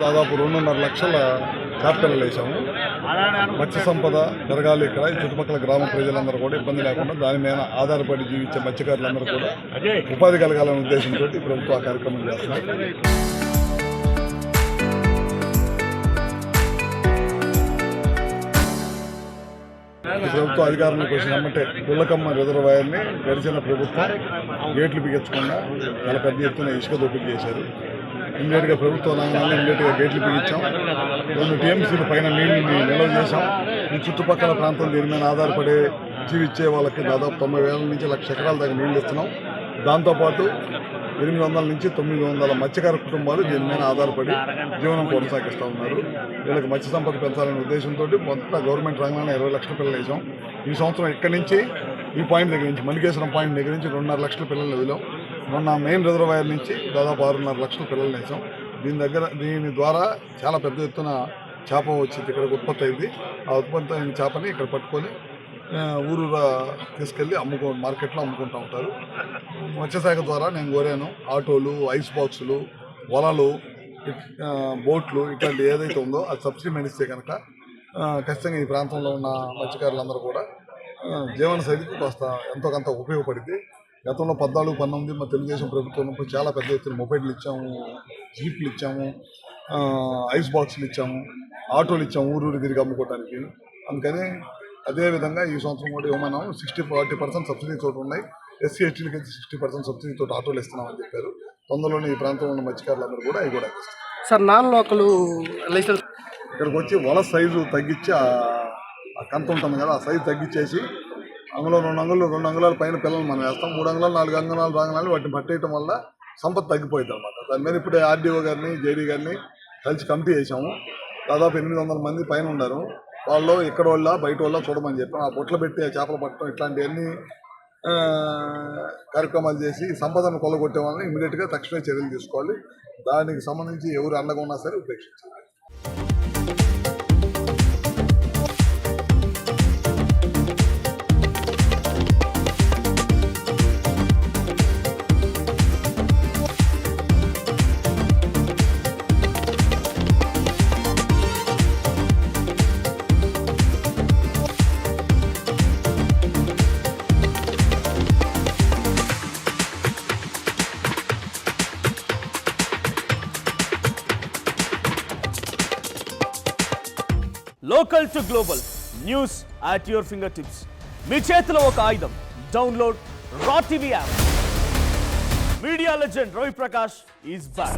దాదాపు 2.5 లక్షల క్యాపిటల్ వేసాము. మత్స్య సంపద పెరగాలి ఇక్కడ. ఈ చుట్టుపక్కల గ్రామ ప్రజలందరూ కూడా ఇబ్బంది లేకుండా దాని మీద ఆధారపడి జీవించే మత్స్యకారులందరూ కూడా ఉపాధి కలగాలనే ఉద్దేశంతో ప్రభుత్వం ఆ కార్యక్రమం చేస్తున్నారు. ఈ ప్రభుత్వం అధికారంలోకి వచ్చినమ్మంటే పుల్లకమ్మ రిజర్వాయర్ని గడిచిన ప్రభుత్వం గేట్లు బిగించకుండా చాలా పెద్ద ఎత్తున ఇసుక దోపిడీ చేశారు. ఇమ్మీడియట్గా ప్రభుత్వం రాగానే ఇమ్మీడియట్గా గేట్లు బిగించాం. 2 టీఎంసీల పైన నీళ్ళని నిల్వ చేశాం. ఈ చుట్టుపక్కల ప్రాంతం దీని మీద ఆధారపడి జీవించే వాళ్ళకి దాదాపు 90,000 నుంచి 1,00,000 ఎకరాల దాకా నీళ్ళు ఇస్తున్నాం. దాంతోపాటు 800 నుంచి 900 మత్స్యకార కుటుంబాలు దీని మీద ఆధారపడి జీవనం కొనసాగిస్తూ ఉన్నారు. వీళ్ళకి మత్స్య సంపద పెంచాలనే ఉద్దేశంతో మొత్తం గవర్నమెంట్ రంగంలో 20 లక్షల పిల్లలు వేసాం. ఈ సంవత్సరం ఇక్కడి నుంచి ఈ పాయింట్ దగ్గర నుంచి మణికేశ్వరం పాయింట్ దగ్గర నుంచి 2.5 లక్షల పిల్లలు వదిలాం. మొన్న మెయిన్ రిజర్వాయర్ నుంచి దాదాపు 6.5 లక్షల పిల్లలు వేసాం. దీని ద్వారా చాలా పెద్ద ఎత్తున చేప వచ్చింది, ఇక్కడికి ఉత్పత్తి అయింది. ఆ ఉత్పత్తి అయిన చేపని ఇక్కడ పట్టుకొని ఊరూరా తీసుకెళ్ళి మార్కెట్లో అమ్ముకుంటూ ఉంటారు. మత్స్యశాఖ ద్వారా నేను కోరాను ఆటోలు, ఐస్ బాక్సులు, వలలు, బోట్లు ఇట్లాంటి ఏదైతే ఉందో అది సబ్సిడీ మీద ఇస్తే కనుక ఖచ్చితంగా ఈ ప్రాంతంలో ఉన్న మత్స్యకారులందరూ కూడా జీవన శైలికి కాస్త ఎంతో కొంత ఉపయోగపడింది. గతంలో 14-19 మా తెలుగుదేశం ప్రభుత్వం చాలా పెద్ద ఎత్తున మొబైల్లు ఇచ్చాము, జీప్లు ఇచ్చాము, ఐస్ బాక్సులు ఇచ్చాము, ఆటోలు ఇచ్చాము ఊరూరు తిరిగి అమ్ముకోవడానికి. అందుకని అదేవిధంగా ఈ సంవత్సరం కూడా ఏమన్నాము 60-40% సబ్సిడీ తోటి ఉన్నాయి. ఎస్సీ ఎస్టీలకి అయితే 60% సబ్సిడీ తోటి ఆటోలు ఇస్తున్నామని చెప్పారు. తొందరలోనే ఈ ప్రాంతంలో ఉన్న మత్స్యకారులందరూ కూడా అవి కూడా ఇస్తారు. సార్ నాన్ లోకల్ లైసెన్స్ ఇక్కడికి వచ్చి వల సైజు తగ్గించి ఆ కంత ఉంటుంది కదా ఆ సైజు తగ్గించేసి అందులో 2 అంగుళాల పైన పిల్లలు మనం వేస్తాం. 3 అంగుళాలు 4 అంగుళాలు రాగానే వాటిని పట్టేయటం వల్ల సంపద తగ్గిపోయింది అనమాట. దాని మీద ఇప్పుడు ఆర్డీఓ గారిని జేడీ గారిని కలిసి కమిటీ వేసాము. దాదాపు 800 మంది పైన ఉన్నారు. వాళ్ళు ఇక్కడ వాళ్ళ బయట వాళ్ళ చూడమని చెప్పాం. ఆ బొట్లు పెట్టి ఆ చేపలు పట్టడం ఇట్లాంటివన్నీ కార్యక్రమాలు చేసి సంపదను కొల్లగొట్టే వాళ్ళని ఇమీడియట్గా తక్షణమే చర్యలు తీసుకోవాలి. దానికి సంబంధించి ఎవరు అండగా ఉన్నా సరే ఉపేక్షించాలి. Local to global news at your fingertips. మీ చేతిలో ఒక ఆయుధం. Download R TV app. Media legend Ravi Prakash is back.